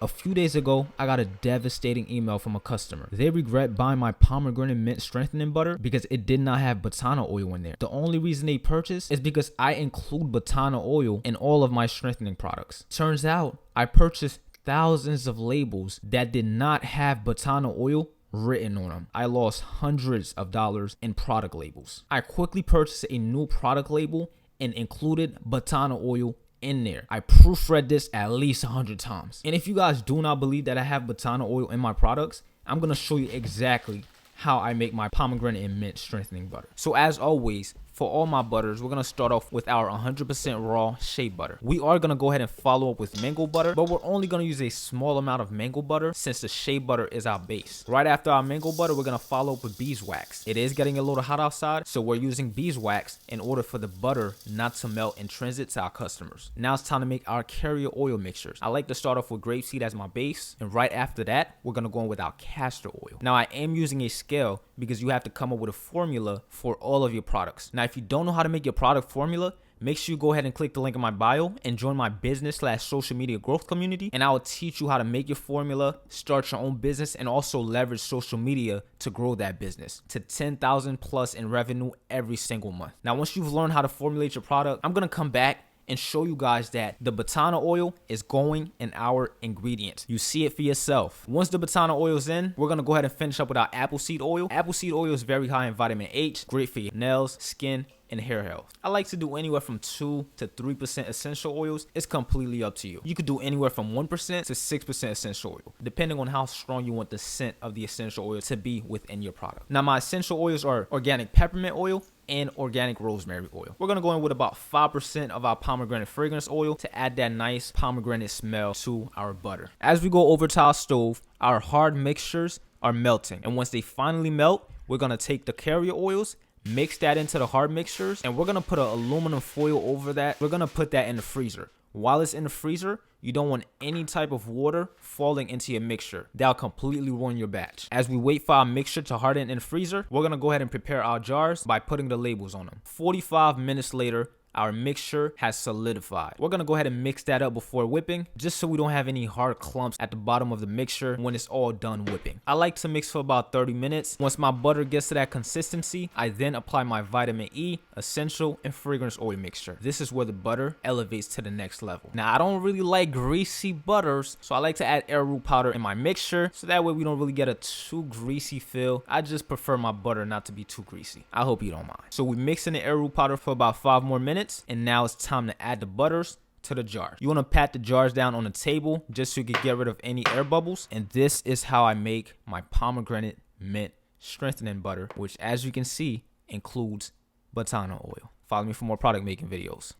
A few days ago, I got a devastating email from a customer. They regret buying my pomegranate mint strengthening butter because it did not have Botana oil in there. The only reason they purchased is because I include Botana oil in all of my strengthening products. Turns out, I purchased thousands of labels that did not have Botana oil written on them. I lost hundreds of dollars in product labels. I quickly purchased a new product label and included Botana oil in there. I proofread this at least 100 times. And if you guys do not believe that I have Botana oil in my products, I'm gonna show you exactly how I make my pomegranate and mint strengthening butter. So as always, for all my butters, we're gonna start off with our 100% raw shea butter. We are gonna go ahead and follow up with mango butter, but we're only gonna use a small amount of mango butter since the shea butter is our base. Right after our mango butter, we're gonna follow up with beeswax. It is getting a little hot outside, so we're using beeswax in order for the butter not to melt and transit to our customers. Now it's time to make our carrier oil mixtures. I like to start off with grapeseed as my base, and right after that, we're gonna go in with our castor oil. Now I am using a scale because you have to come up with a formula for all of your products. Now, if you don't know how to make your product formula, make sure you go ahead and click the link in my bio and join my business/social media growth community. And I will teach you how to make your formula, start your own business, and also leverage social media to grow that business to 10,000 plus in revenue every single month. Now, once you've learned how to formulate your product, I'm going to come back and show you guys that the Botana oil is going in our ingredients. You see it for yourself. Once the Botana oil is in, we're gonna go ahead and finish up with our apple seed oil. Apple seed oil is very high in vitamin H, great for your nails, skin, and hair health. I like to do anywhere from 2 to 3% essential oils. It's completely up to you. You could do anywhere from 1% to 6% essential oil, depending on how strong you want the scent of the essential oil to be within your product. Now, my essential oils are organic peppermint oil and organic rosemary oil. We're gonna go in with about 5% of our pomegranate fragrance oil to add that nice pomegranate smell to our butter. As we go over to our stove, our hard mixtures are melting, and once they finally melt, we're gonna take the carrier oils, mix that into the hard mixtures, and we're gonna put an aluminum foil over that. We're gonna put that in the freezer. While it's in the freezer, you don't want any type of water falling into your mixture. That'll completely ruin your batch. As we wait for our mixture to harden in the freezer, we're gonna go ahead and prepare our jars by putting the labels on them. 45 minutes later, our mixture has solidified. We're gonna go ahead and mix that up before whipping, just so we don't have any hard clumps at the bottom of the mixture when it's all done whipping. I like to mix for about 30 minutes. Once my butter gets to that consistency, I then apply my vitamin E, essential, and fragrance oil mixture. This is where the butter elevates to the next level. Now, I don't really like greasy butters, so I like to add arrowroot powder in my mixture, so that way we don't really get a too greasy feel. I just prefer my butter not to be too greasy. I hope you don't mind. So we mix in the arrowroot powder for about 5 more minutes. And now it's time to add the butters to the jar. You want to pat the jars down on the table just so you can get rid of any air bubbles. And this is how I make my pomegranate mint strengthening butter, which as you can see includes Botana oil. Follow me for more product making videos.